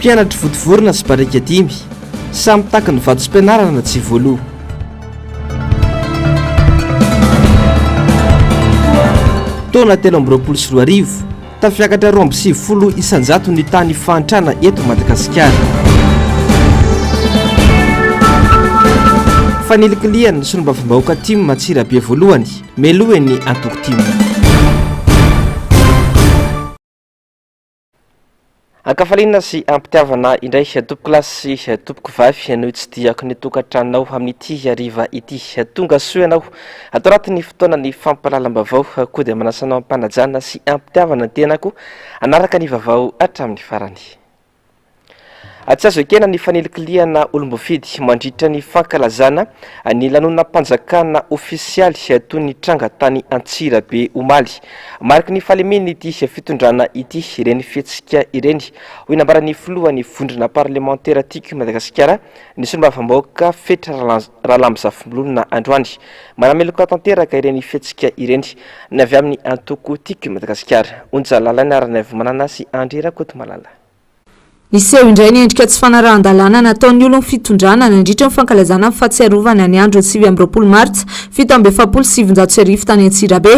mpianatra votovorona sy barika dimy samy taka ny vato-spianarana tsy voaloha. Taona 2024 tafiakatra 20 isanjato ny tany fantrana eto Madagasikara. Fanilikiliana sy nombavim-bahoaka timy Matsirabe voalohany melohany antoko timy. Ankafaliana sy ampitiavana indray tompoko lasy sy tompoko vavy no tsy diako ny tokantranonao amin'ity hariva ity. Tonga soa ianao atao anatin'ny fotoanany fampahalalam-bavao koa dia manasanao ampanajana sy ampitiavana ny tenako anaraka ny vavao hatramin'ny farany. Tsy azo ekena ny fanilikiliana olom-bofidy mandritra ny fankalazana ny lanonam-panjakana ofisialy toy ny tranga tany Antsirabe omaly. Mariky ny fahalemeny ity fitondrana ity ireny fihetsika ireny ho inambaran'ny filohan'ny vondrona parlementaire tiky Madagasikara ny solombavambahoaka Fetra Ralambizafolona androany. Manameloka tanteraka ireny fihetsika ireny ny avy amin'ny antoko tiky Madagasikara. Onjalalana arana avy manana sy Andrera Kotomalala. Iseho indray ny endrika tsy fanarahan-dalàna nataon'ny olona fitondrana nandritra ny fankalazana amin'ny fahatsiarovana ny andro 7 Martsa 1770 tany Antsirabe.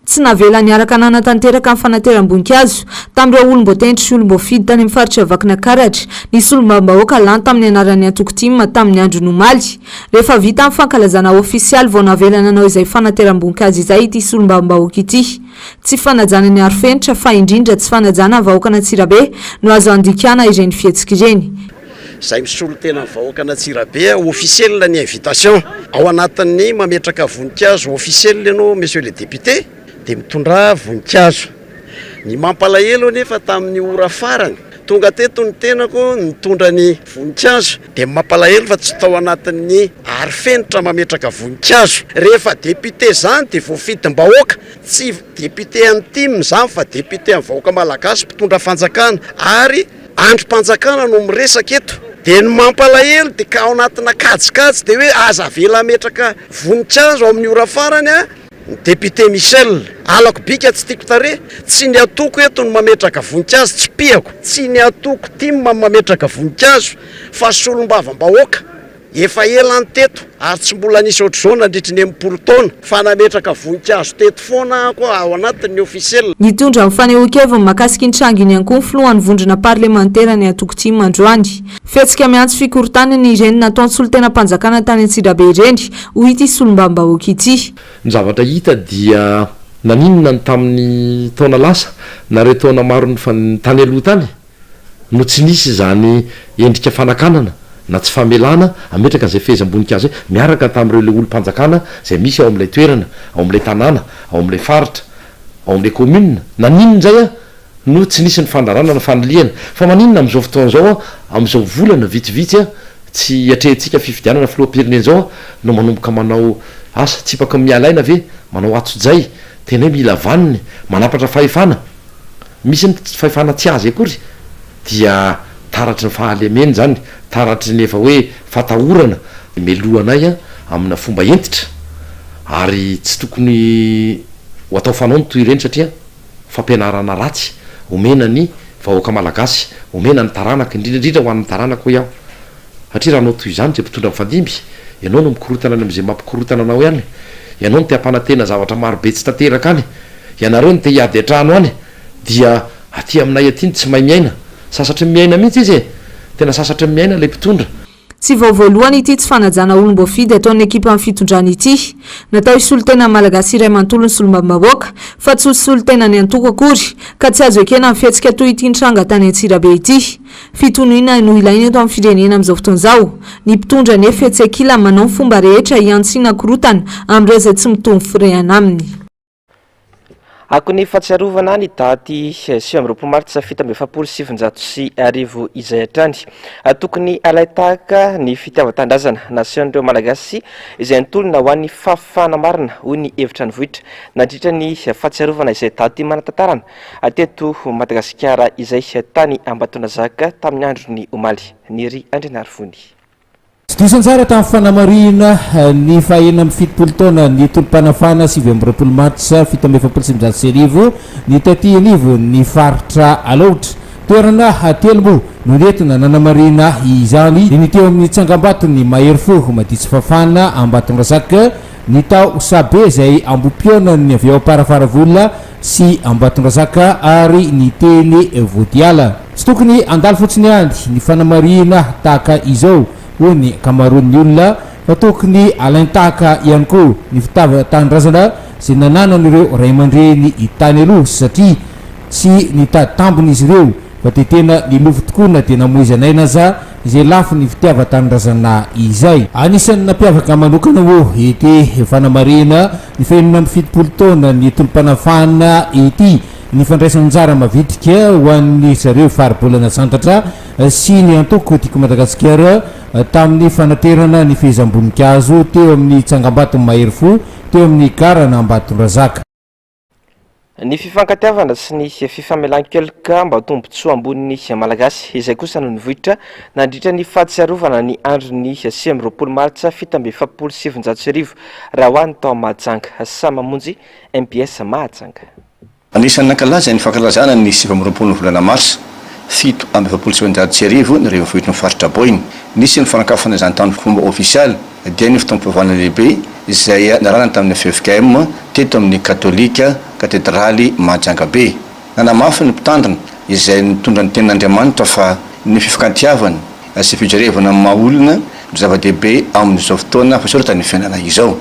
Tsy navela niaraka nanatanteraka amin'ny fanateram-boninkazo tamin'ireo olom-boatendry sy olom-bofidy tany amin'ny faritra Vakinankaratra ny solombavambahoaka lany tamin'ny anaran'ny antoko timy tamin'ny andro nomaly. Rehefa vita amin'ny fankalazana ofisialy vao navela nanao izay fanateram-boninkazo izay ity solombavambahoaka ity. Tsy fanajana ny arifenitra fa indrindra tsy fanajana vahoaka Antsirabe no azo andikana ireny fihetsika ireny. Zay misolo tena vahoaka Antsirabe officiel ny invitation ao anatin'ny mametraka voninkazo officiel no monsieur le député dia mitondra voninkazo. Ny mampalahelo nefa tamin'ny ora farany tonga teto ny tenako mitondra ny voninkazo dia mampalahelo fa tsy tao anatin'ny arifenitra mametraka voninkazo. Rehefa député zany dia voafidim-bahoaka tsy député antime zany fa député amin'ny vahoaka malagasy mpitondra fanjakana ary androm-panjakana no miresaka eto. Dia ny mampalahelo dia ka ao anatina kajikajy dia hoe aza avela ametraka voninkazo ao amin'ny ora farany député Michel alako bika tsy tiako tare tsy ny atoko eto no mametraka voninkazo tsy piako tsy ny atoko timy mametraka voninkazo fa solombavambahoaka efa elany teto ary tsy mbola nisy ohatr'izao nandritra ny 10 taona fa nametraka voninkazo teto foana koa ao anatin'ny officiel. Nitondra amin'ny fanehoan-keviny mahakasika ny tranginy ihany koa ny filohan'ny vondrona parlementaire ny antoko timy androany. Fihetsika miantso fikorontanana ireny nataon'ny solon-tenam-panjakana tany Antsirabe ireny ho ity solombavambahoaka ity. Ny zavatra hita dia naninona ny tamin'ny taona lasa na ireo taona maro ny tany aloha tany no tsy nisy izany endrika fanakanana na tsy famelana ametraka izay fehezam-boninkazo miaraka tamin'ireo le olom-panjakana izay misy ao amin'ilay toerana, ao amin'ilay tanàna, ao amin'ilay faritra, ao amin'ilay commune. Naninona izay no tsy nisy ny fandarana na faniliana fa maninona amin'izao fotoan'izao amin'izao volana vitsivitsy tsy atrehintsika fifidianana filoham-pirenena zao no manomboka manao asa tsipaka mialaina ve manao atso-jay tena hoe mila vaniny manapatra fahefana misy ny fahefana tsy azy akory dia taratry ny fahalemeny zany taratry ny efa hoe fatahorana melohanay amina fomba entitra ary tsy tokony ho atao fanao toy ireny satria fampianarana ratsy omena ny vahoaka malagasy omena ny taranaka indrindrandrindra ho an'ny taranaka ho iaho satria raha anao toy izany dia mpitondra mifandimby ianao no mikorotana any am'izay mampikorotana anao ihany ianao no te hampanantena zavatra marobe tsy tanteraka any ianareo no te hiady atrano any dia aty aminay aty tsy mahay miaina sasatra miaina mihitsy izy tena sasatra miaina ilay mpitondra. Tsy voavoalohany ity tsy fanajana olom-bofidy ataon'ny ekipa amin'ny fitondrana ity natao hisolo-tena malagasy iray manontolo ny solombavambahoaka fa tsy hosolo-tena ny antoko akory ka tsy azo ekena amin'ny fihetsika toy ity ny tranga tany Antsirabe ity. Fitonoina no ilaina eto amin'ny firenena amin'izao fotoan'izao. Ny mpitondra nefa etsekila manao ny fomba rehetra hiantsiana korotana amin'ireo izay tsy mitombo firehana aminy. Ako ny fahatsiarovana ny daty 7 Martsa 1770 izay hatrany tokony alaitahaka ny fitiavan-tandrazana nasion'ireo malagasy izay nitolona ho an'ny fahafahana marina hoy ny hevitra ny vohitra nandritra ny fahatsiarovana izay daty manatantarana teto Madagasikara izay tany Ambatonazaka tamin'ny androny omaly. Niry Andrinarifony. Disantsara tamin'ny fanamarina ny fahena amin'ny 70 taona ny tolom-panafana 7 Martsa 1770 ny taty anivo ny faritra Alaotra toerana hatelombo no retina nanamarina izany ny teo amin'ny tsangambatony mahery fo maditsy fafana Ambatondrazaka ny tao sabe zay ambom-piona ny avy ao parafaravolona sy Ambatondrazaka ary ny teny Vodiala tsy tokony andalo fotsiny any ny fanamarina tahaka izao hoy ny kamaron'ny olona fa tokony alaintahaka ihany koa ny fitavatandrazana zay nananan'ireo ray aman-dreny itany aloha satria sy ny tambony izy ireo fa tena ny lofo tokoa na dia namoizanaina za izay lafo ny fitiavatandrazana izay anisan'ny nampiavaka manokana ho ety fanamarina ny fahenina amin'ny fitopolo taona ny tolom-panafana ety ny fandraisan'anjara mavitrika ho an'ny zareo faribolana santatra sy ny antoko tiako Madagasikara tamin'ny fanaterana ny fehezam-boninkazo teo amin'ny tsangambatony mahery fo teo amin'ny garana Ambatondrazaka. Ny fifankatiavana sy ny fifamelan-keloka mba tombontsoa ambony malagasy izay kosa no nivohitra nandritra ny fahatsiarovana ny androny 20 martsa 1770 raha hoany tao Mahajanga sa mamonjy MPS Mahajanga. Anisan'ny nankalaza ny fankalazana ny 20 volana Marsa 1770 ny rehefa vohitra ny faritra Boyny nisy ny fanakafana izany tany fomba ofisialy dia ny fitaom-pivavahana lehibe izay narana tamin'ny FFKM teto amin'ny katolika katedraly Mahajanga be. Nanamafy ny mpitandrina izay nitondra ny tenin'Andriamanitra fa ny fifankatiavana sy fijerevana amin'ny maha-olona zava-dehibe amin'izao fotoana fa sorata ny fiainana izao.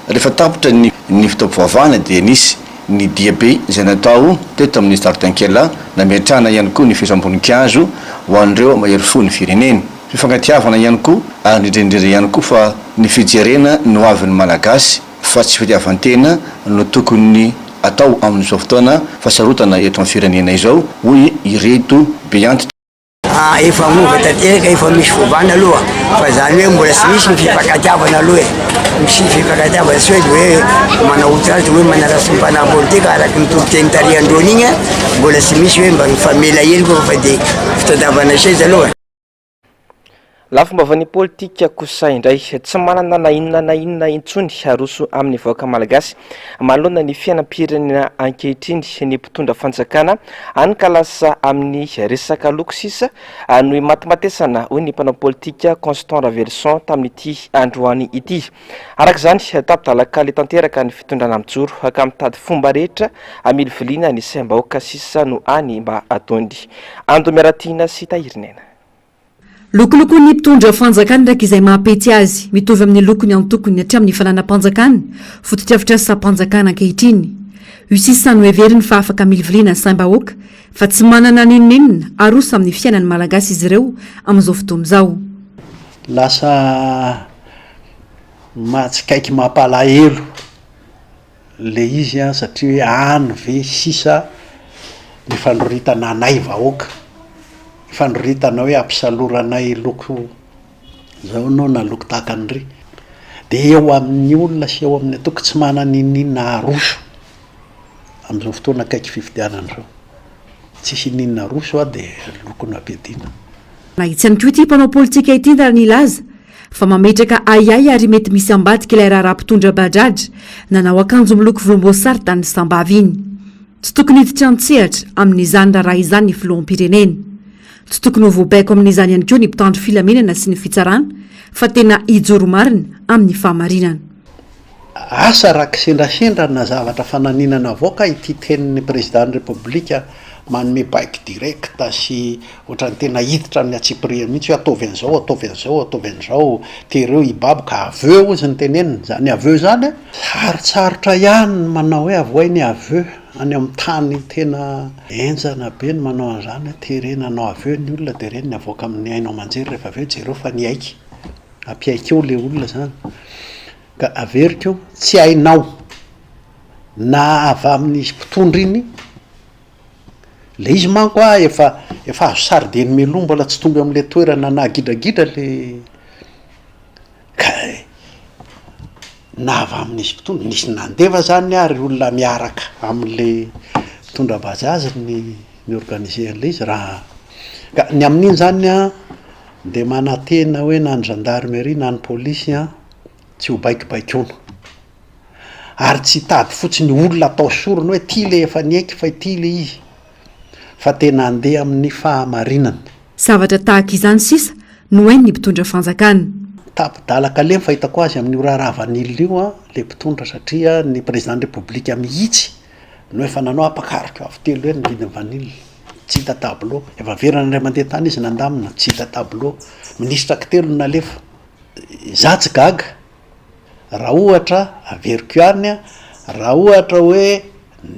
Rehefa tapitra ny fitaom-pivavahana dia nisy ny diabe izay natao teto amin'ny Jardin-Kela nametrahana ihany koa ny fihezam-boninkazo ho an'ireo mahery fo ny firenena. Fifankatiavana ihany koa ary indrindrindra ihany koa fa ny fijerena no avin'ny malagasy fa tsy fitiavan-tena no tokony atao amin'izao fotoana fasarotana eto amin'ny firenena izao hoy ireto be antitra. Efa mova tanteraka efa misy fovana aloha fa zany hoe mbola tsy misy ny fifankatiavana aloha misy fifankatiavana sy hoe manao outrage hoe manarasim-pana politika araky ny toro-teny tarihandrony igny mbola tsy misy hoe mba mifamela heliko fa dia fitadiavana seza aloha. Lafomba van'ny politika kosa indray tsy manana na inona intsony haroso amin'ny vahoaka malagasy manoloana ny fiainam-pirenena ankehitriny ny mpitondra fanjakana ankalasa amin'ny resaka loko sisa no matimatesana hoy ny mpanao politika Constant Raverson tamin'ity androany ity. Araka izany tapitalaka le tanteraka ny fitondrana mijoro ka mitady fomba rehetra amily viliana ny saim-bahoaka sisa no any mba ataony. Ando miaratina sy tahirinena. Lokoloko ny mpitondra fanjakana ndraiky izay mahampety azy mitovy amin'ny lokony antokony hatry amin'ny fananam-panjakana fototra sa mpanjakana ankehitriny io sisa no heveriny fa afaka miliviliana ny saim-bahoaka fa tsy manana ninonina aroso amin'ny fiainany malagasy izy ireo amin'izao fotoana izao. Lasa matsikaiky mampalahelo le izy satria hoe any ve sisa ny fandroritana anay vahoaka fandroritana hoe ampisaloranay loko zao no na loko tahaka an'ry dia eo amin'ny olona sy eo amin'ny atoko tsy mananinina roso amin'izao fotoana akaiky fifidianana zao tsisy ninina roso dia lokona ampiadiana. Tsy ihany koa ity mpanao politika ity raha nilaza fa mametraka ayay ary mety misy ambadika ilay raha mpitondra bajaja nanao akanjo miloko volomboasary tany sambavy iny. Tsy tokony hiditra an-tsehatra amin'izany raha izany ny filoham-pirenena. Tsy tokony ho voabaiko amin'izany ihany koa ny mpitandro filamenana sy ny fitsarana fa tena hijoro marina amin'ny fahamarinana. Asa raky sendrasendra na zavatra fananinana avoaka ity tenin'ny président de république manome baike directa sy ohatrany tena hiditra amin'ny atsipiriny mihitsy hoe ataovy an'izao ataovy an'izao ataovy an'izao tereo ibabo ka aveu izy ny tenenina zany aveu zany sarotsarotra ihany ny manao hoe avoainy aveu any amin'ny tany tena enjana be ny manao an'izany terenanao aveu ny olona de reny ny avoaka amin'ny ainao aman-jery rehefa aveo jereo fa ny aiky ampiaiky eo le olona zany ka averiko tsy hainao na avy amin'ny mpitondra iny le izy manko a efa azo sarideny meloa mbola tsy tonga am'le toerana na gidragidra le ka na avy amin'izy mpitondra nisy nandeva zany ary olona miaraka am'le mpitondra bajazy ny organise an'le izy raha ka ny amin'iny zany a de manantena hoe na ny gendarmerie na ny polisy a tsy ho baikibaikiona ary tsy tady fotsiny olona atao sorony hoe ty le efa ny aiky fa ty le izy fa tena andeha amin'ny fahamarinana zavatra tahaka izany sisa no hainy ny mpitondra fanjakana tapidalaka le fahitako azy amin'ny oraravan'ilona io a le mpitondra satria ny président de république mihitsy no efa nanao ampakariko avy telo hoe ny vidiny vanilina tsy hita tableau efa verana ray mandeha tany izy nandamina tsy hita tableau ministra telo nalefa zatsy gaga raha ohatra averiko ihany a raha ohatra hoe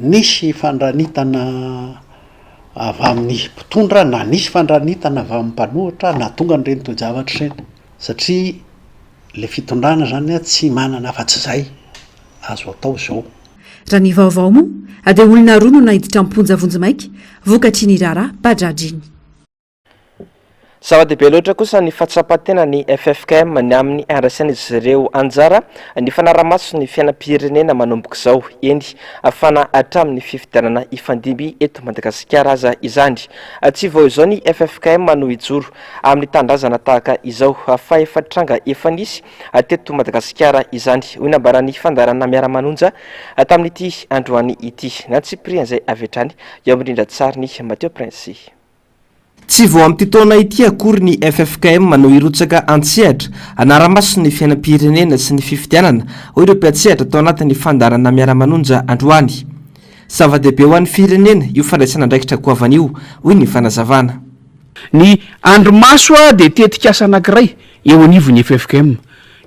nisy fandranitana avy amin'ny mpitondra na nisy fandranitana avy amin'ny mpanohitra na tonga ny reny toejavatra reny satria le fitondrana zany a tsy manana afa-tsy zay azo atao zao raha ny vaovao moa ade olona roa no nahiditra amponja vonjimaiky vokatry ny rara badrajiny zava-dehibe loatra kosa ny fahatsapatena ny FFKM ny amin'ny andraisana izy ireo anjara ny fanaramaso ny fiainam-pirenena manomboka izao eny afana hatramin'ny fifidianana ifandimby eto Madagasikara aza izany tsy vao izao ny FFKM no hijoro amin'ny tandrazana tahaka izao fa efa tranga efa nisy teto Madagasikara izany hoy nambarany fandarana miara-manonja tamin'ity androany ity nantsiprian izay avetrany eo amindrindra tsara ny Mateo Prince. Tsy vao amin'ny taona ity akory ny FFKM no hirotsaka antsehatra anaramaso ny fiainam-pirenena sy ny fifidianana hoy ireo mpiatsehatra tao anatin'ny fandarana miara-manonja androany. Zava-dehibe ho an'ny firenena io fandraisana andraikitra goavan'io hoy ny fanazavana. Ny andromaso a de tetikasa anankiray eo anivon'ny FFKM.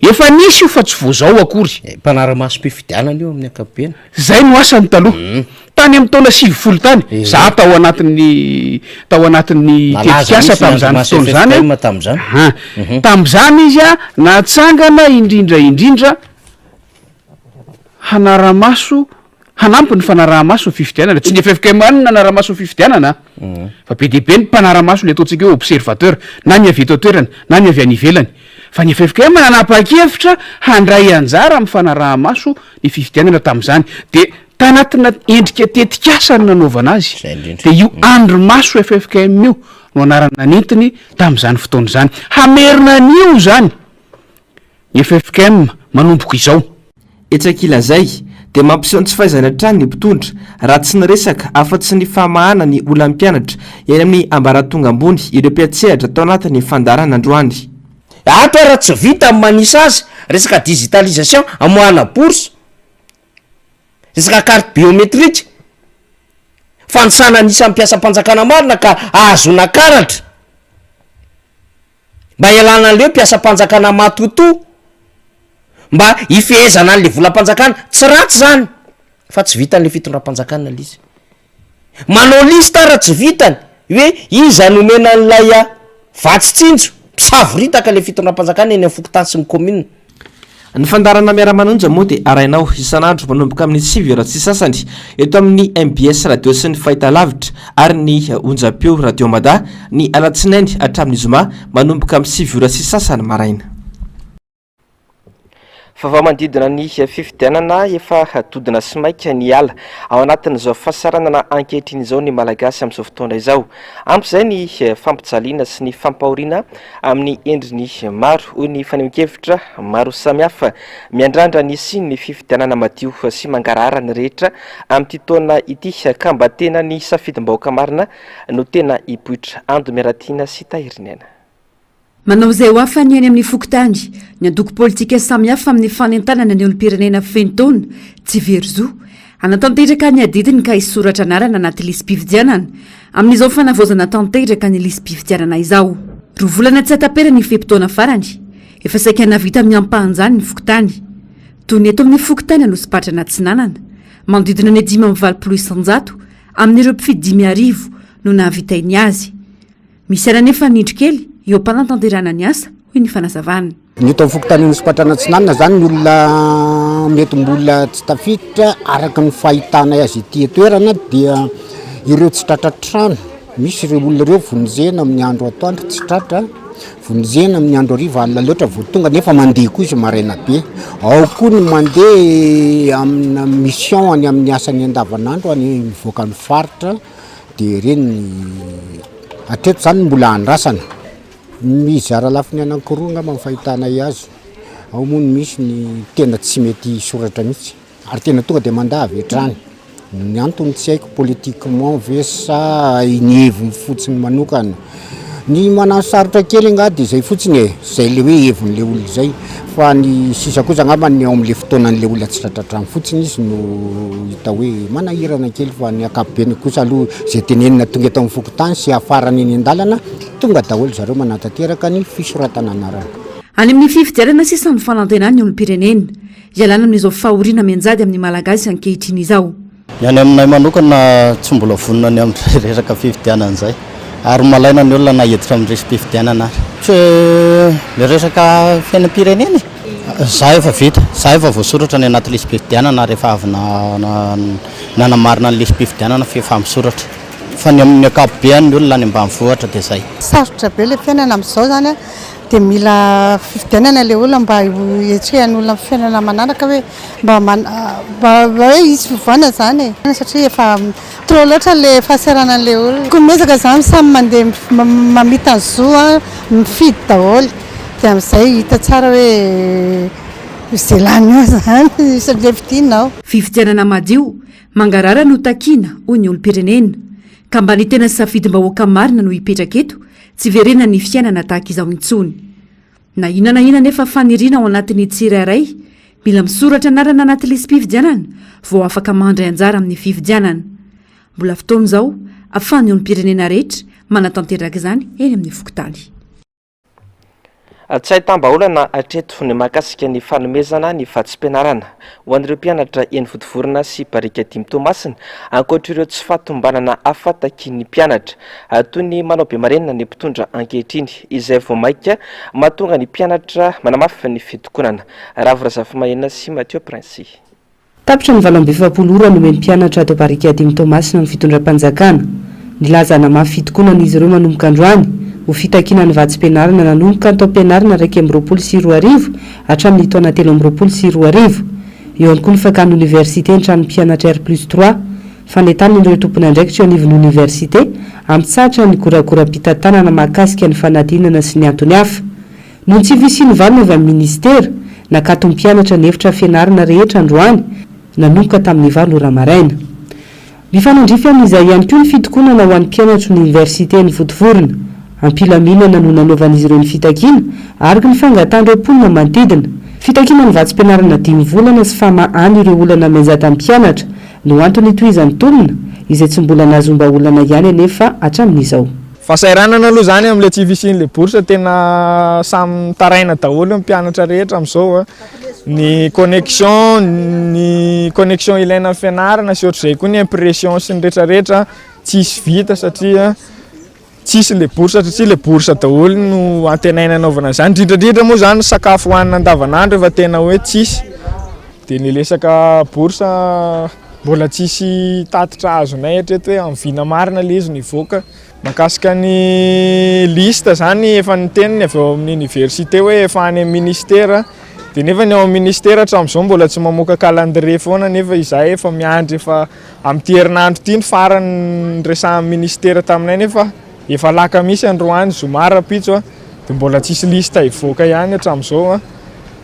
Efa nisy io fa tsy vao zao akory. Mpanaramaso mpifidianana io amin'ny ankapobeny. Zay no asany taloha. Tany amin'ny taona 70 tany za tao anatin'ny tetikasa tamin'izany fotoana zany tamin'izany izy a natsangana indrindra hanaramaso hanampy ny fanarahamaso ny fifidianana tsy ny FFKM any nanaramaso ny fifidianana fa be dia be ny mpanaramaso le ataontsika hoe observateur na ny avy eto toerana na ny avy any ivelany fa ny FFKM nanapa-kevitra handray anjara amin'ny fanarahamaso ny fifidianana tamin'izany de tanatina endrika tetikasa ny nanaovana azy de io andromaso FFKM io no anarana nentiny tamin'izany fotoana izany hamerina an'io zany ny FFKM manomboko izao etsakila zay de mampiseho tsy fahaizana hatrany ny mpitondra raha tsy niresaka afa-tsy ny famahana ny olona mpianatra eny amin'ny ambaratonga ambony ireo mpiatsehatra tao anatin'ny fandarana androany ato raha tsy vita amin'ny manisa azy resaka digitalisation amoahana bourse resaka carte biométrique fanisana nisa mpiasa mpanjakana marina ka ahazona karatra mba ialana an'leo mpiasa mpanjakana matoto mba ifehezana an'le volam-panjakana tsy ratsy zany fa tsy vitany le fitondram-panjakana lizy manao lista raha tsy vitany hoe iza nomena an'lay a vatsitsinjo mpisavorita le fitondram-panjakana eny amin'ny fokotany sy ny commune. Ny fandarana miara-manonja moa dia arainao isan'andro manomboka amin'ny 7 sy sasany eto amin'ny MBS radio sy ny fahitalavitra ary ny onjam-peo radio Mada ny alatsinainy hatramin'ny zoma manomboka amin'ny 7 sy sasany maraina. Fa manodidina ny fifidianana efa hadodina sy maika ny ala ao anatin'izao fahasaranana ankehitriny izao ny malagasy amin'izao fotoana izao ampy izay ny fampijaliana sy ny fampahoriana amin'ny endriny maro hoy ny fanehoan-kevitra maro samihafa miandrandra ny siny ny fifidianana madio sy mangarahara ny rehetra amin'ity taona ity ka mba tena ny safidim-bahoaka marina no tena hipoitra ando miaratiana sy tahirinena. Manao izay ho hafa ny any amin'ny fokotany ny andoko politika samihafa amin'ny fanentanana ny olom-pirenena feno taona tsy very zo anatanteraka ny adidiny ka hisoratra anarana anaty lisym-pividianana amin'izao fanavaozana tanteraka ny lisym-pividianana izao. Roa volana tsy atapera ny fepitoana farany efa saika navita amin'ny ampahanjany ny fokotany toy ny eto amin'ny fokotany anosopatrana tsinanana manodidina ny 5,900 amin'ireo mpifidy 5,000 no nahavitainy azy. Misy ara nefa nindro kely eo am-panatanterana ny asa hoy ny fanazavana. Ny eto amin'ny fokotany anosopatrana tsinanana zany ny olona mety mbola tsy tafiditra araka ny fahitana azy ity toerana dia ireo tsy tratratrano. Misy ireo olona ireo vonjena amin'ny andro atoandro tsy tratra, vonjena amin'ny andro hariva alina loatra vao tonga nefa mandeha koa izy maraina be. Ao koa ny mandeha amina mission any amin'ny asany andavanandro any mivoaka ny faritra dia ireny hatreto zany mbola andrasana. Mizara lafiny anankiroa ngamba fahitana azy. Ao moa misy ny tena tsy mety soratra mihitsy ary tena tonga dia mandavy hatrany. Ny antony tsy haiko politiquement ve sa ny heviny fotsiny manokana. Ny manano sarotra kely ngady izay fotsiny zay le hoe hevon'le olona zay fa ny sisa kosa ngamba ny ao amin'le fotoanan'le olona tsy tratratrano fotsiny izy no hita hoe manahirana kely fa ny ankapobeny kosa aloha zay tenenina tonga eto amin'ny fokotany sy afarany eny an-dalana tonga daholo zareo manatanteraka ny fisoratana anarana. Any amin'ny fifidianana sisa ny fanantenany ny olom-pirenena ialana amin'izao fahoriana mianjady amin'ny malagasy ankehitriny izao. Ny any aminay manokana tsy mbola vonona ny amin'ny resaka fifidianana izay ary malaina ny olona naheditra amin'ny resam-pifidianana ary le resaka fiainam-pirenena za efa vita, za efa voasoratra ny anaty lisym-pifidianana rehefa avy nanamarina ny lisym-pifidianana efa misoratra fa ny amin'ny ankapobeny ny olona any ambanivohitra dia zay. Sarotra be le fiainana amin'izao zany dia mila fifidianana le olona mba hietrehan'ny olona fiainana manaraka hoe mba hoe izy fivana zany satria efa trop loatra le fahasaranan'le olona. Komezaka zany samy mandeha mamita ny zo mifidy daholo dia amin'izay hita tsara hoe zelany eo zany isale fidinao. Fifidianana madio mangarara no takiana hoy ny olom-pirenena ka mba ny tena safidim-bahoaka marina no hipetraka eto tsy verena ny fiainana tahaka izao intsony. Na inona nefa faniriana ao anatin'ny tsirairay mila misoratra anarana anaty lisym-pifidianana vao afaka mandray anjara amin'ny fifidianana. Mbola fotoana izao ahafahan'ny olom-pirenena rehetra manatanteraka izany eny amin'ny fokotany. Tsy ahitam-baolana hatreto ny mahakasika ny fanomezana ny vatsim-pianarana ho an'ireo mpianatra eny Vodivorona sy Barika Dimy Tomasina ankoatra ireo tsy fahatombanana afataky ny mpianatra toy ny manao be marenina ny mpitondra ankehitriny izay vao maika mahatonga ny mpianatra manamafy ny fitokonana. Ravirazafimahenina sy Mathieu Prince. Tapitra ny 27 no ny mpianatra ato Barika Dimy Tomasina ny fitondram-panjakana nilaza namafy fitokonana izy ireo manomboka androany ho fitakina ny vatsim-pianarana nanomboka ny taom-pianarana 2024 hatramin'ny taona 2024. Eo ihany koa ny fakana université ny trano mpianatra R+3 fanetana ireo tompony andraikitra eo anivon'ny université amin'ny tsatra ny goragoram-pitantanana mahakasika ny fanadinana sy ny antony hafa. Noho tsy visiany valina avy amin'ny ministera nakato ny mpianatra ny efitra fianarana rehetra androany nanomboka tamin'ny 9 ora maraina. Mifanandrify amin'izay ihany koa ny fitokonana ho an'ny mpianatra ny université ny Vodivorona ampilaminana no nanaovan'izy ireo ny fitakiana araka ny fangatandreo mponina manodidina. Fitakiana ny vatsim-pianarana 5 volana sy famahany ireo olana mianjata mpianatra no antony itoizan'ny tolona izay tsy mbola nazomba olana ihany anefa hatramin'izao. Fasairanana aloha zany amin'le tsy visian'le bourse tena samy taraina daholo mpianatra rehetra amin'izao ny connexion ilaina amin'ny fianarana sy ohatr'izay koa ny impression sy ny rehetrarehetra tsisy vita satria tsisy le bourse satria le bourse daholo no antenaina anaovana zany indrindra moa zany sakafo hohanina andavanandro efa tena hoe tsisy dia ny lesaka bourse mbola tsisy tatitra azonay hatreto hoe amin'ny vina marina le izy nivoaka. Makasika ny lista zany efa niteniny avy ao amin'ny université hoe efa any amin'ny ministera dia nefa ny ao amin'ny ministera hatramin'izao mbola tsy mamoaka calendrier foana nefa izahay efa miandry efa amin'ity herinandro ity ny farany resahan'ny ministera taminay nefa efa laka misy androany zoma rapitso dia mbola tsisy lista hivoaka ihany hatramin'izao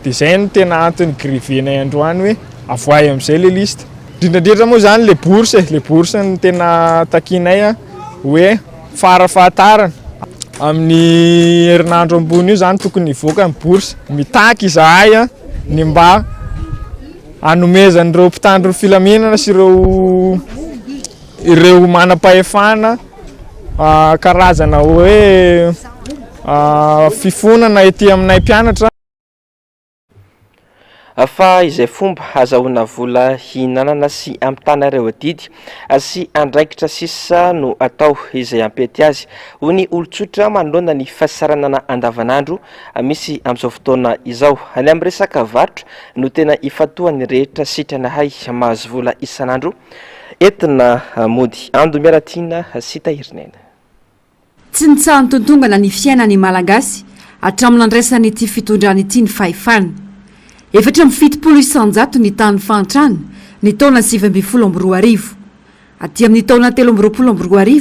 dia izay no tena antony grivenay androany hoe avoay amin'izay le lista. Indrindra moa zany le bourse ny tena takinay hoe farafahatarana amin'ny herinandro ambony io zany tokony hivoaka ny bourse mitaky izahay ny mba anomezan'ireo mpitandro filaminana sy ireo manam-pahefana karazana hoe fifonana ety aminay mpianatra. Fa izay fomba azahoana vola hinanana sy ampitanareo adidy sy andraikitra sisa no atao izay ampety azy ho ny olotsotra manoloana ny fahasaranana andavanandro misy amin'izao fotoana izao. Any amin'ny resaka varotra no tena ifatohany rehetra sitrana hay mahazo vola isanandro entina mody ando miaratiana sy tahirinena. Tsy nitsahan'ny tontongana ny fiainany malagasy hatramin'ny andraisany ity fitondrany ity ny fahefany. Efatra amin'ny fitopolo isanjato ny tany fantrany ny taona 2024. Aty amin'ny taona 2024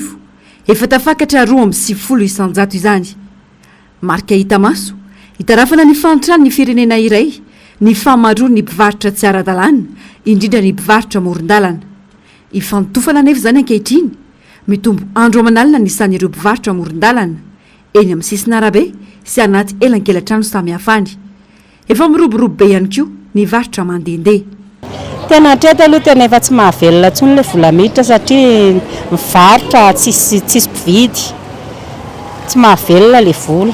efa tafakatra 2.70 isanjato izany. Marika hita maso hitarafana ny fantrany ny firenena iray ny famarony ny mpivarotra tsy ara-dalàna indrindra ny mpivarotra amoron-dalana. Ifantofana nefa zany ankehitriny mitombo andro aman'alina nisan'ireo mpivarotra amoron-dalana eny amin'ny sisiny arabe sy anaty elankelan-trano samihafa. Efa miroborobo be ihany koa ny varotra mandehandeha. Tena hatreto aloha tena efa tsy mahavelona intsony ilay vola miditra satria mivarotra tsisy mpividy. Tsy mahavelona ilay vola.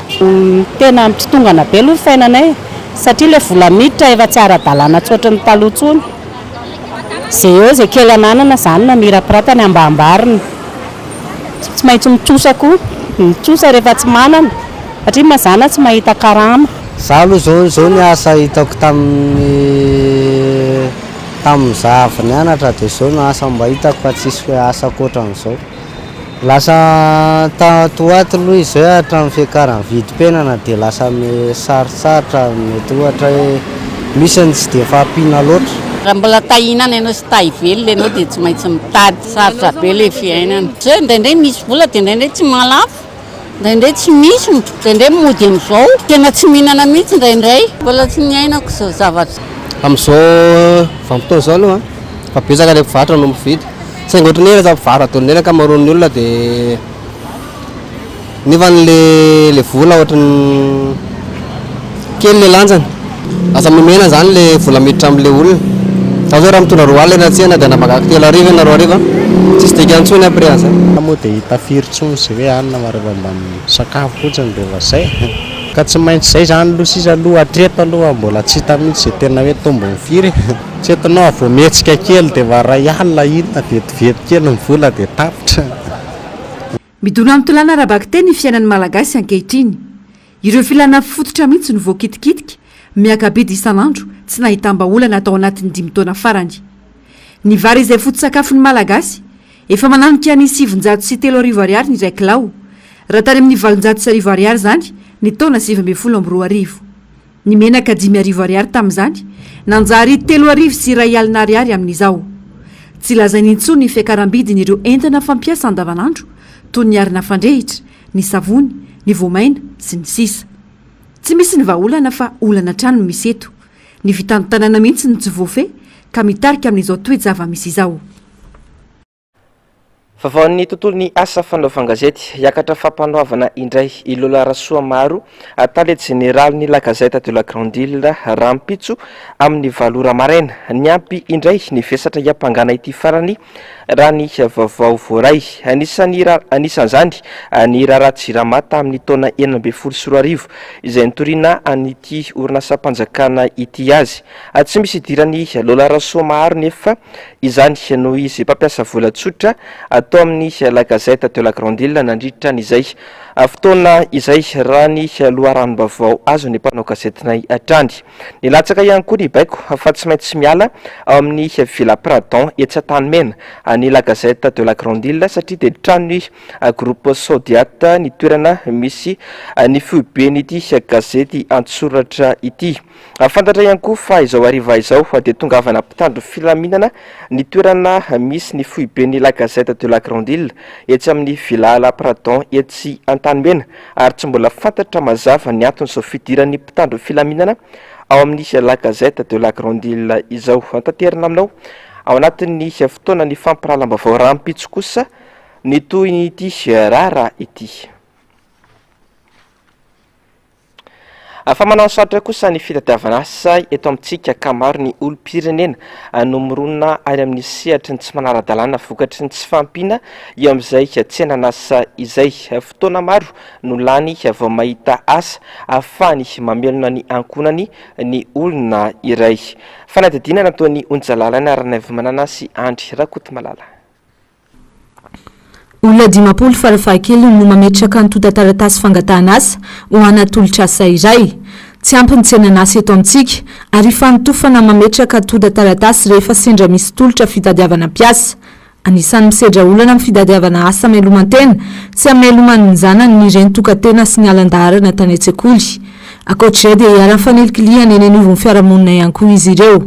Tena mitotongana be aloha fiainanay satria ilay vola miditra efa tsy ara-dalàna tsotra ny taloha intsony. Izay eo izay kely ananana izany na mirapiratany ambambariny. Tsy maintsy mitsosa koa. Mitsosa rehefa tsy manana satria mazana tsy mahita karama. Za aloha zao ny asa hitako tamin'izaho nianatra dia zao no asa mba hitako fa tsisy hoe asa akoatran'izao. Lasa toaty aloha izay hatramin'ny fiakarany vidim-piainana dia lasa sarosarotra mety ohatra hoe misy ny tsy dia fahampiana loatra. Raha mbola tahinana ianao sy tahivelona ianao dia tsy maintsy mitady sarotra be ilay fiainana. Zay indraindray misy vola dia indraindray tsy malafo. Indraindray tsy misy, indraindray mody amin'izao tena tsy mihinana mihitsy indraindray. Mbola tsy niainako izao zavatra. Amin'izao vanim-potoana izao aloha fa betsaka ilay mpivarotra no mividy. Saingy ohatran'ny hoe rehefa mpivarotra ataon'ny ny ankamaroan'ny olona dia nefa le vola ohatran'ny kely ilay lanjany. Lasa mimena zany ilay vola miditra amin'ilay olona. Zao raha mitondra 2 alina tsena dia namagako 3 ariva na 4 ariva. Tsisy dia kantsony après an'izay. Moa dia hitafiry tsony izay hoe alina mareva mba sakafo fotsiny rehefa zay. Ka tsy maintsy zay zany aloha sisa aloha hatreto aloha mbola tsy hita mihitsy izay tena hoe tombony firy. Tsy etonao vao mihetsika kely dia va ray alina inona vetivety kely ny vola dia tapitra. Midona amin'ny tolana ara-bakiteny ny fiainan'ny malagasy ankehitriny. Ireo filana fototra mihitsy no voakitikitika miakabidy isan'andro tsy nahitam-baolana atao anatin'ny 5 taona farany. Ny vary izay foto-tsakafon'ny malagasy efa mananika ny 703 ariary ny iray kilao. Raha tany amin'ny 700 ariary zany ny taona 2022. Ny menaka 5 ariary tamin'izany nanjary 3 sy 1 alina ariary amin'izao. Tsy lazainy intsony ny fiakaram-bidin'ireo entana fampiasa andavanandro toy ny arina fandrehitra, ny savony, ny voamaina sy ny sisa. Tsy misy ny vahaolana fa olana trano no misy eto. Ny vitan'ny tanàna mihitsy ny tsy voafeh ka mitarika amin'izao toe-java-misy izao. Vavaon'ny tontolon'ny asa fanaovan-gazety hiakatra fampanoavana indray Ilola Rasoa maro atale generaly ny La Gazette de la Grande Île rampitso amin'ny valora maraina ny ampy indray ny vesatra hiampangana ity farany raha ny vaovao voaray anisan'izany ny Raratsirama tamin'ny taona 2024 izay nitoriana an'ity orinasa-panjakana ity azy. Tsy misy idirany Lola Rasoa maro nefa izany noho izy mpampiasa vola tsotra atao amin'ny La Gazette de la Grande Île nandritra n'izay fotoana izay raha ny loharanom-bavao azo ny mpanao gazetinay atrany. Nilatsaka ihany koa ny baiko fa tsy maintsy miala ao amin'ny Villa Pradon etsy Tanimena ny La Gazette de la Grande Île satria dia trano groupe Sodiat ny toerana misy ny foiben'ity gazety antsoratra ity. Fantatra ihany koa fa izao ariva izao dia tongavana mpitandro filaminana ny toerana misy ny foiben'ny La Gazette de la Grande Île etsy amin'ny Villa Pradon etsy Tanimena ary tsy mbola fantatra mazava ny antony izao fidiran'ny mpitandro filaminana ao amin'ny La Gazette de la Grande Île izao. Tanterina aminao ao anatin'ny fotoana ny fampirahlam-bavao rampitso kosa ny toy ity rara ity. Fa manao saotra kosa ny fitadiavana asa eto amintsika ka maro ny olom-pirenena no mirona any amin'ny sehatra ny tsy manara-dalàna vokatry ny tsy fampiana eo amin'izay tsy hananasa izay fotoana maro no lany vao mahita asa ahafahany mamelona ny ankonany ny olona iray. Fanadidinana toy onjalalana aranavy mananasy Andry Rakotomalala. Olona 10 farafahakeliny no mametraka ny tonta-taratasy fangatahana asa ho anatolotra asa iray. Tsy ampy ny tsenan'asa eto amintsika ary fanotofana mametraka tonta-taratasy rehefa sendra misy tolotra fitadiavana mpiasa. Anisan'ny misedra olana amin'ny fitadiavana asa amelomantena sy ameloman'ny zanany ny ireny tokantena sy ny alan-daharana tany an-tsekoly. Ankoatr'izay dia hiara fanelin-kilihana eny anivon'ny fiarahamonina ihany koa izy ireo.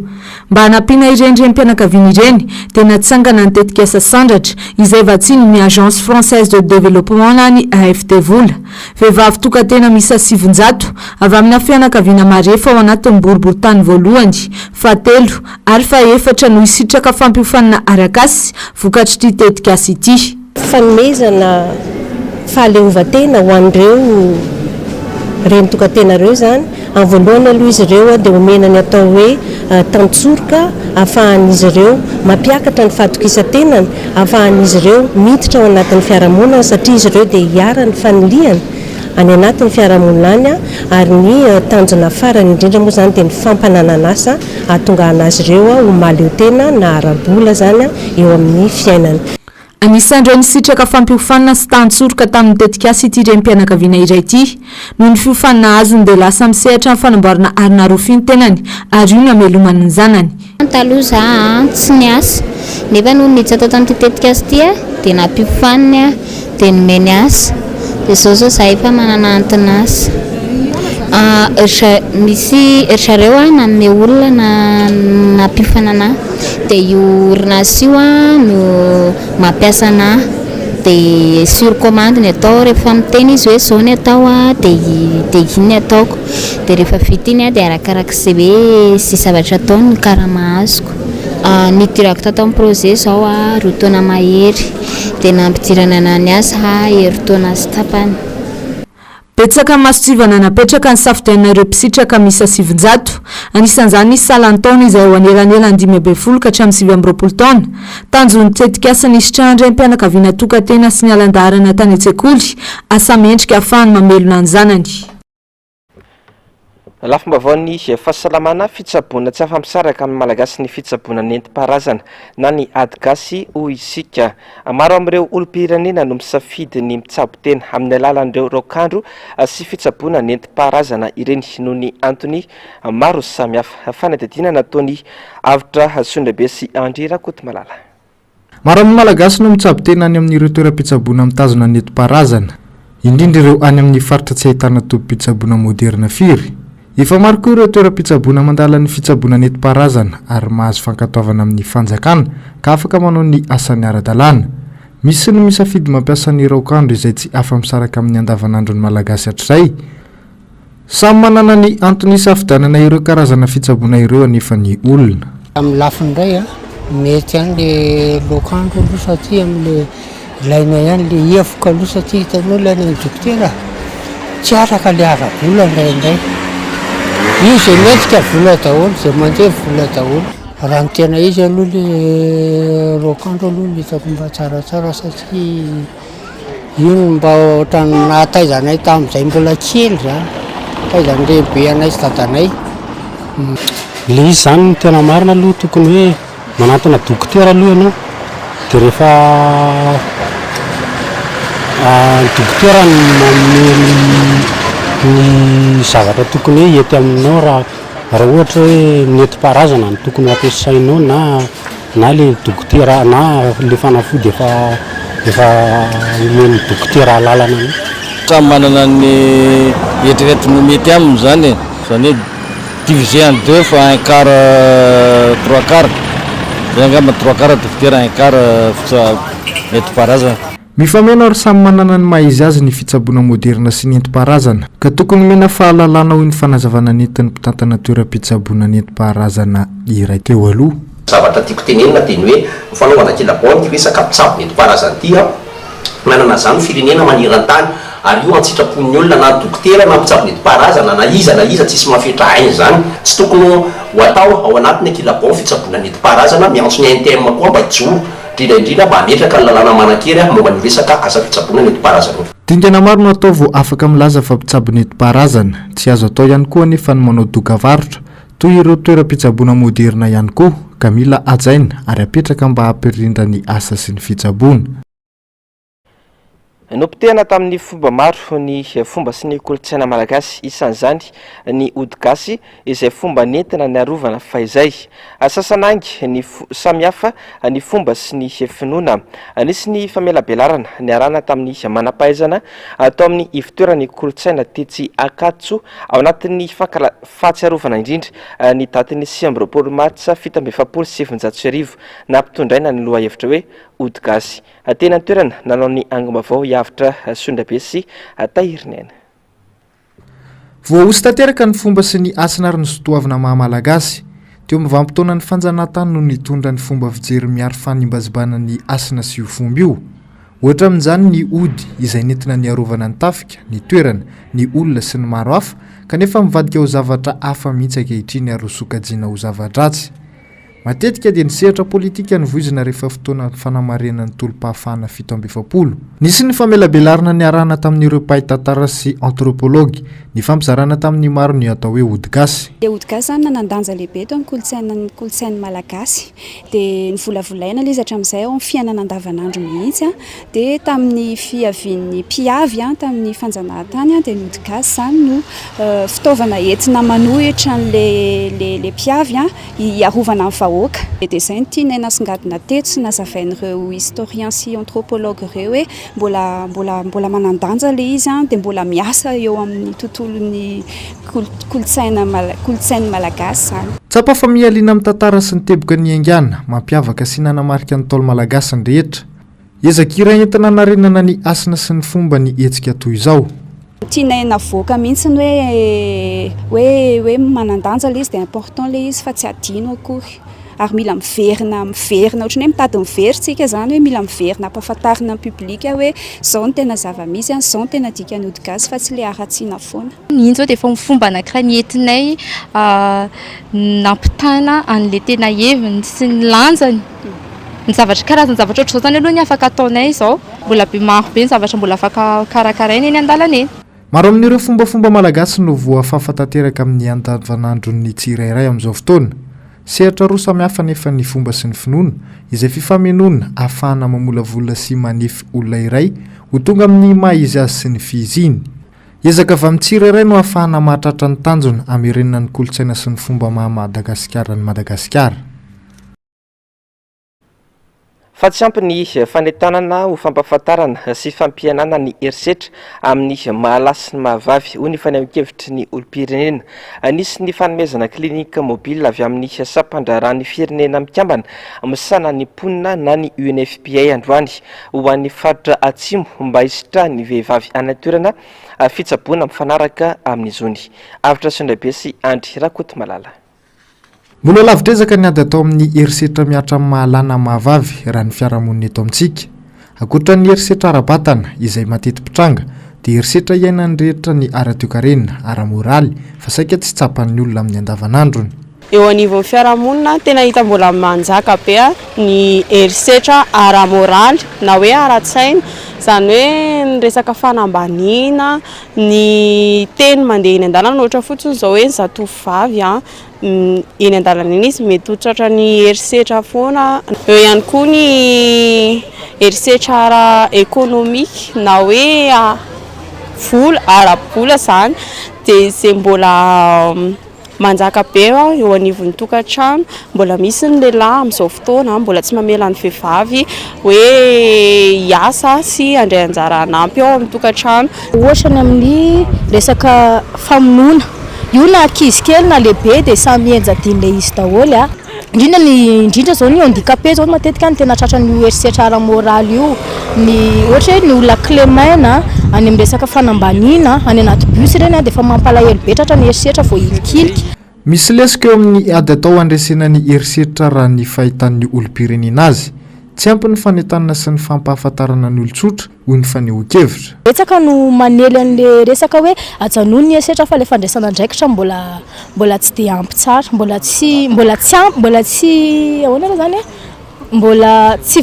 Mba hanampiana ireny renim-pianakaviana ireny dia natsangana ny tetikasa sandratra izay vatsiny ny Agence Française de Développement na ny AFD vola. Vehivavy tokantena misa 700 avy amina fianakaviana marefa ao anatin'ny boriboritany voalohany, fahatelo ary fahaefatra no hisitraka fampiofanana arakasy vokatry ity tetikasa ity. Fanomezana fahaleovan-tena ho an'ireo reny tokantena ireo zany amin'ny voalohany aloha izy ireo dia omena ny atao hoe tantsoroka ahafahan'izy ireo mampiakatra ny fahatokisan-tenany, ahafahan'izy ireo miditra ao anatin'ny fiarahamonina satria izy ireo dia hiara ny faniliany any anatin'ny fiarahamonina any ary ny tanjona farany indrindra moa zany dia ny fampananana asa ahatonga anazy ireo ho mahaleo-tena na ara-bola zany eo amin'ny fiainany. Anisan'ireo nisitraka fampiofanana sy tantsoroka tamin'ny tetikasa ity renim-pianakaviana iray ity noho ny fiofanana azony dia lasa misehatra amin'ny fanamboarana arina rofia ny tenany ary io ny amelomany ny zanany. Taloha za tsy niasa nefa noho niditra tao tamin'ity tetikasa ity dia nampiofaniny dia nomeny asa dia zao za efa manana antony asa. Misy erzareo nanome olona nampiofanana dia io orinasa io no mampiasa ana dia sur commande ny atao rehefa miteny izy hoe zao ny atao dia iny ny ataoko dia rehefa vita iny dia arakarak'izay hoe sy zavatra atao ny karama azoko. Ny dirako tao amin'ny projet zao roa taona mahery dia nampidirana ana ny asa hery taona sy tapany. Betsaka masitsivana napetraka ny safidianareo mpisitraka misa 700. Anisan'izany ny salantaona izay ho anelanelany 12 ka hatramin'ny 20 taona. Tanjon'ny tetikasa nisitrahany renim-pianakaviana tokantena sy ny alan-daharana tany an-tsekoly asa mendrika ahafahany mamelona ny zanany. Lafim-baovao ny fahasalamana fitsaboana tsy afa-misaraka amin'ny malagasy ny fitsaboana nentim-paharazana na ny ady gasy hoy isika. Maro amin'ireo olom-pirenena no misafidy ny mitsabo tena amin'ny alalan'ireo raokandro sy fitsaboana nentim-paharazana ireny noho ny antony maro samihafa. Fanadidina nataony avitra Sondrabe sy Andry Rakotomalala. Maro amin'ny malagasy no mitsabo tena any amin'ireo toeram-pitsaboana mitazona nentim-paharazana, indrindra ireo any amin'ny faritra tsy ahitana tompom-pitsaboana moderna firy. Efa maro koa ireo toeram-pitsaboana mandala ny fitsaboana nentim-paharazana ary mahazo fankatoavana amin'ny fanjakana ka afaka manao ny asany ara-dalàna. Misy ny misafidy mampiasa ny raokandro izay tsy afa-misaraka amin'ny andavanandron'ny malagasy hatrizay. Samy manana ny antony safidianana ireo karazana fitsaboana ireo anefa ny olona. Amin'ny lafiny indray mety ihany le raokandro aloha satria amin'le ilaina ihany le hevoka aloha satria hitanao ilaina ny dokotera tsy araka le ara-bola indraindray. Izy mendrika vola daholo, izay mandeha vola daholo. Raha ny tena izy aloha le raokandro aloha hitako mba tsaratsara satria io mba ohatrany nahataizanay tamin'izay mbola kely zany, taizany lehibe anay sy dadanay. Le izy zany tena marina aloha tokony hoe manantona dokotera aloha ianao dia rehefa dokotera ny zavatra tokony hoe hety aminao raha ohatra hoe nentim-paharazana ny tokony ampiasainao na le dokotera na le fanafody efa omeny dokotera lalana. Samy manana ny eritreretiny mety aminy zany hoe divisé en deux fa un quart trois quart zay angamba 3 quart dokotera 1 quart nentim-paharazana. Mifameno ary samy manana ny maizy azy ny fitsaboana moderna sy nentim-paharazana ka tokony mena fahalalana hoy ny fanazavana nentin'ny mpitantana toeram-pitsaboana nentim-paharazana iray teo aloha. Zavatra tiako tenenina dia ny hoe fanaovana kilabaoty resaka mpitsabo nentim-paharazana ity manana zany firenena maniran-tany ary io antsitrapon'ny olona na dokotera na mpitsabonety-paharazana na iza tsisy mafetrahainy zany tsy tokony ho atao ao anatiny akilabon fitsaboana nety-paharazana miantso ny INTM koa mba hijoro indrindra mba hametraka ny lalàna manan-kery momba ny resaka asa fitsaboana nety-paharazana. Dingana maro no atao vao afaka milaza fa mpitsabo nety-paharazana tsy azo atao ihany koa nefa ny manao dokavarotra toy ireo toeram-pitsaboana moderna ihany koa ka mila ajaina ary apetraka mba hampirindra ny asa sy ny fitsaboana. Nompitehana tamin'ny fomba maro ny fomba sy ny kolontsaina malagasy isan'izany ny ody gasy izay fomba nentina ny arovana faizay sasanangy ny samihafa ny fomba sy ny finoana nisy ny famelabelarana ny arana tamin'ny manam-pahaizana atao amin'ny ivitoerany kolontsaina tetsy Akatso ao anatin'ny fahatsiarovana indrindra ny datin'ny 9 Martsa 1770 nampitondraina ny loha hevitra hoe ody gasy tena toerana nanao ny angom-baovao yavitra Sondrabe sy Tahirinena. Voaosy tanteraka ny fomba sy ny asana ary ny sotoavana mahamalagasy teo amin'ny vanim-potoana ny fanjanahantany no nitondra ny fomba fijery miaro fanimbazibana ny asana sy io fomba io. Ohatra amin'izany ny ody izay nentina ny arovana ny tafika, ny toerana, ny olona sy ny maro hafa kanefa mivadika ho zavatra hafa mihitsy ankehitriny ary ho sokajiana ho zava-dratsy. Matetika dia ny sehatra politika ny voizina rehefa fotoana fanamarenana ny tolom-pahafahana 1700. Nisy ny famelabelarana ny arahana tamin'ireo mpaitantara sy antropology ny fampizarana tamin'ny maro ny atao hoe ody gasy. Ody gasy zany nanandanja lehibe eto amin'ny kolontsaina malagasy dia ny volavolaina ilay izy hatramin'izay ao amin'ny fiainana andavanandro mihitsy dia tamin'ny fiavian'ny mpiavy tamin'ny fanjanahantany dia ny ody gasy zany no fitaovana entina manohitra le mpiavy iarovana amin'ny vahoaka. Dia izay ny tiana nasongadina teto sy nazavain'ireo historien sy anthropologue ireo hoe mbola manandanja le izy dia mbola miasa eo amin'ny tontolon'ny kolontsaina malagasy zany. Tsapa fa mialiana amin'ny tantara sy ny teboka ny aingana mampiavaka sy nanamarika ny taolo malagasy ny rehetra. Ezakira entina narenana ny asina sy ny fomba ny hetsika toy izao. Tiana navoaka mihitsy hoe manandanja le izy dia important le izy fa tsy adino akory. Ary mila miverina ohatran'ny hoe mitady miveritsika zany hoe mila miverina ampahafantarina ny publika hoe zao ny tena zava-misy zao ny tena dikany ody gasy fa tsy le aratsiana foana. Iny zao dia efa fomba anankiray nentinay nampitana an'le tena heviny sy ny lanjany ny zavatra karazana zavatra ohatr' izao zany aloha ny afaka ataonay izao mbola be maro be ny zavatra mbola afaka karakaraina eny an-dalana eny. Maro amin'ireo fombafomba malagasy no voafafa tanteraka amin'ny andavanandron'ny tsirairay amin'izao fotoana. Sehatra roa samihafa nefa ny fomba sy ny finoana izay fifamenoana ahafahana mamolavolona sy manefy olona iray ho tonga amin'ny maha izy azy sy ny fihiziny. Ezaka avy amin'ny tsirairay no ahafahana mahatratra ny tanjona hamerenana ny kolontsaina sy ny fomba maha-Madagasikara ny Madagasikara. Fa tsy ampy ny fanentanana ho fampahafantarana sy fampianana ny herisetra amin'ny mahalasy ny mahavavy ho ny fanehoan-kevitry ny olom-pirenena. Nisy ny fanomezana klinika mobile avy amin'ny sampandrarany firenena mikambana misana ny mponina na ny UNFPA androany ho an'ny faritra atsimo mba hisitra ny vehivavy anatoerana fitsaboana mifanaraka amin'izony. Avitra Sondrabe sy Andry Rakoto Malala. Mbola lavitrezaka ny ady atao amin'ny herisetra miatra amin'ny mahalana mahavavy raha ny fiarahamonina eto amintsika. Ankoatra ny herisetra ara-batana izay mateti-pitranga dia herisetra iainany rehetra ny ara-toekarenina, ara-moraly fa saika tsy tsapan'ny olona amin'ny andavanandrony. Eo anivon'ny fiarahamonina tena hita mbola manjaka be ny herisetra ara-moraly na hoe ara-tsaina izany hoe ny resaka fanambaniana ny teny mandeha eny an-dalana ohatra fotsiny izao hoe ny zatovovavy eny an-dalana eny izy mety ho tratra ny herisetra foana. Eo ihany koa ny herisetra ara-ekonomika na hoe vola ara-bola zany dia izay mbola manjaka be eo anivon'ny tokantrano mbola misy ny lehilahy amin'izao fotoana mbola tsy mamela ny vehivavy hoe hiasa sy handray anjara anampy ao amin'ny tokantrano. Ohatra ny amin'ny resaka famonoana io na ankizy kely na lehibe dia samy enjadin'ilay izy daholo indrindra zao ny handicapé zao matetika ny tena tratra ny herisetra ara-moraly io ny ohatra hoe ny olona clémaine any amin'ny resaka fanambaniana any anaty bus ireny dia efa mampalahelo be tratra ny herisetra vao ilikilika. Misy lesika eo amin'ny ady atao handresena ny herisetra raha ny fahitan'ny olom-pirenena azy tsy ampy ny fanentanana sy ny fampahafantarana ny olon-tsotra hoy ny fanehoan-kevitra. Betsaka no manely an'le resaka hoe ajanono ny esetra fa le fandraisana andraikitra mbola tsy de ampy tsara, mbola tsy ahoana raha zany mbola tsy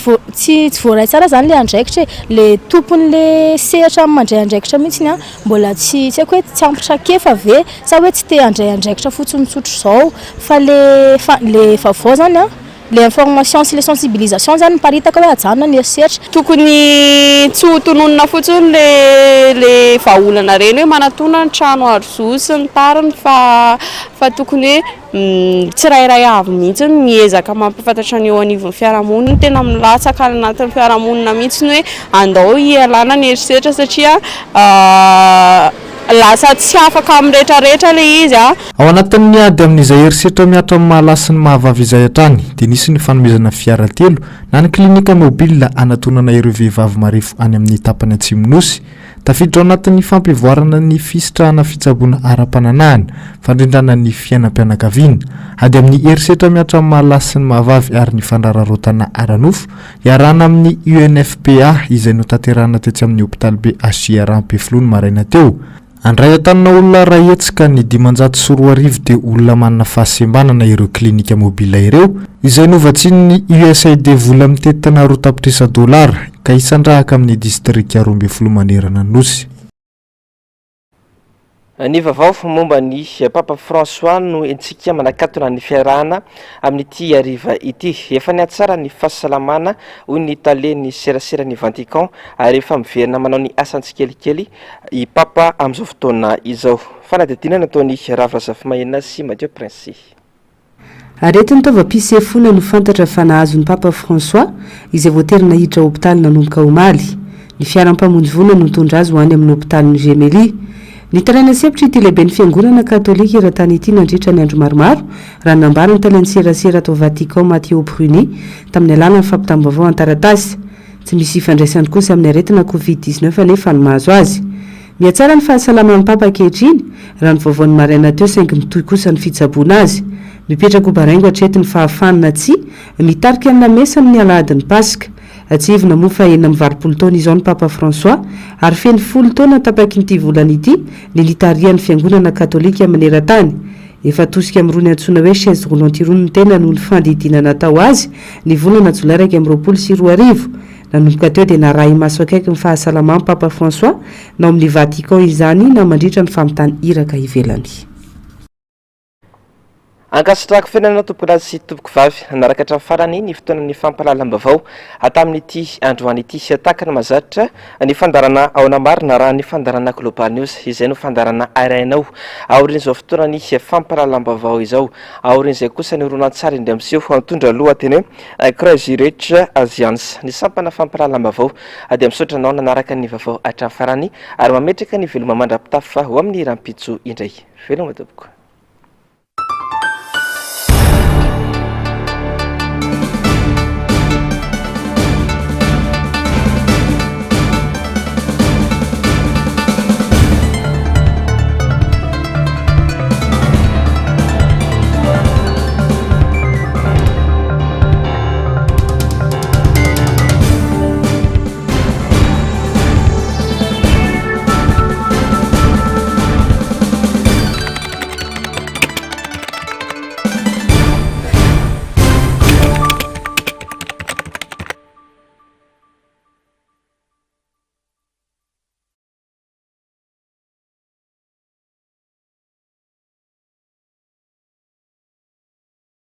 voaray tsara zany le andraikitra, le tompon'le sehatra mandray andraikitra mihitsy mbola tsy haiko hoe tsy ampy trakefa ve sa hoe tsy te handray andraikitra fotsiny tsotro zao fa le vaovao zany le information sy le sensibilisation zany miparitaka hoe ajanona ny esetra. Tokony tsy ho tononona fotsiny le vahaolana reny hoe manatona ny trano arzoa sy ny tariny fa tokony hoe tsirairay avy mihitsy miezaka mampafantatra ny eo anivon'ny fiarahamonina, tena milatsaka ao anatin'ny fiarahamonina mihitsy hoe andao hialana ny esetra satria lasa tsy afaka amin'ny rehetrarehetra le izy Ao anatin'ny ady amin'izay herisetra miatra amin'ny mahalasy ny mahavavy izay hatrany dia nisy ny fanomezana fiara telo na ny klinika mobile anatonana ireo vehivavy marefo any amin'ny tapany Atsimonosy. Tafiditra ao anatin'ny fampivoarana ny fisitrahana fitsaboana ara-pananahana fandrindrana ny fiainam-pianakaviana ady amin'ny herisetra miatra amin'ny mahalasy ny mahavavy ary ny fandrararotana aranofo iarahana amin'ny UNFPA izay notanterahana tetsy amin'ny hôpitaly be Ampefilony maraina teo. Andray atanana olona rahetsika ny 540 dia olona manana fahasembanana ireo klinika mobile ireo izay novatsiny ny USAID vola mitetina $10 ka isandrahaka amin'ny distrika 12 manerana nosy. Ny vaovao momba ny Papa François no entsika manakatona ny fiarahana amin'ity ariva ity. Efa niatsara ny fahasalamana hoy ny tale ny serasera ny Vatican ary efa miverina manao ny asantsikelikely i Papa amin'izao fotoana izao. Fanadidinana ataony Ravazafy sy Mathieu Prince. Aretin'ny taovam-pisefona no fantatra fa nahazon'ny Papa François izay voaterina hiditra hôpitaly nanomboka omaly. Ny fiaram-pamonjy vola no mitondra azy ho any amin'ny hôpitaly Gemelli. Ny taraina sepitra ity lehibe ny fiangonana katolika eran-tany ity nandritra ny andro maromaro raha nambarany tany serasera atao Vatican Matteo Bruni tamin'ny alalany fampitambavao an-taratasy. Tsy misy ifandraisany kosa amin'ny aretina Covid-19 anefa ny mahazo azy. Miatsara ny fahasalaman'ny Papa ankehitriny raha ny vaovaon'ny maraina teo saingy mitohy kosa ny fitsaboana azy. Mipetraka ho baraingo hatretin'ny fahafanana tsia mitarika amina mesa amin'ny alahadin'ny Pasika. Atsivona moa fa 20 taona izao ny Papa François ary feno 10 taona tapakin'ity volana ity ny litarian'ny fiangonana katolika maneran-tany. Efa tosika amin'irony antsoina hoe chaise roulante irony tena noho ny fandidinana atao azy ny volana Jolay 2022. Nanomboka teo dia narahy maso akaiky ny fahasalamany Papa François nao amin'ny Vatican izany na mandritra ny famitany iraka ivelany. Ankasitrahako fiainana tompokolazy sy tompoko vavy naraka hatramin'ny farany ny fotoanan'ny fampahalalam-baovao hatamin'ity androany ity takany mazatra ny fandarana ao namarina raha ny fandarana Global News izay no fandarana arainao aorin'izao fotoanany fampahalalam-baovao izao aorin'izay kosa ny horonan-tsara indray amin'seho antondra lohateny Crazy Rich Asians ny sampana fampahalalam-baovao dia misaotra anao nanaraka ny vaovao hatramin'ny farany ary mametraka ny veloma mandrapitafa ho amin'ny rampitso indray veloma tompoko.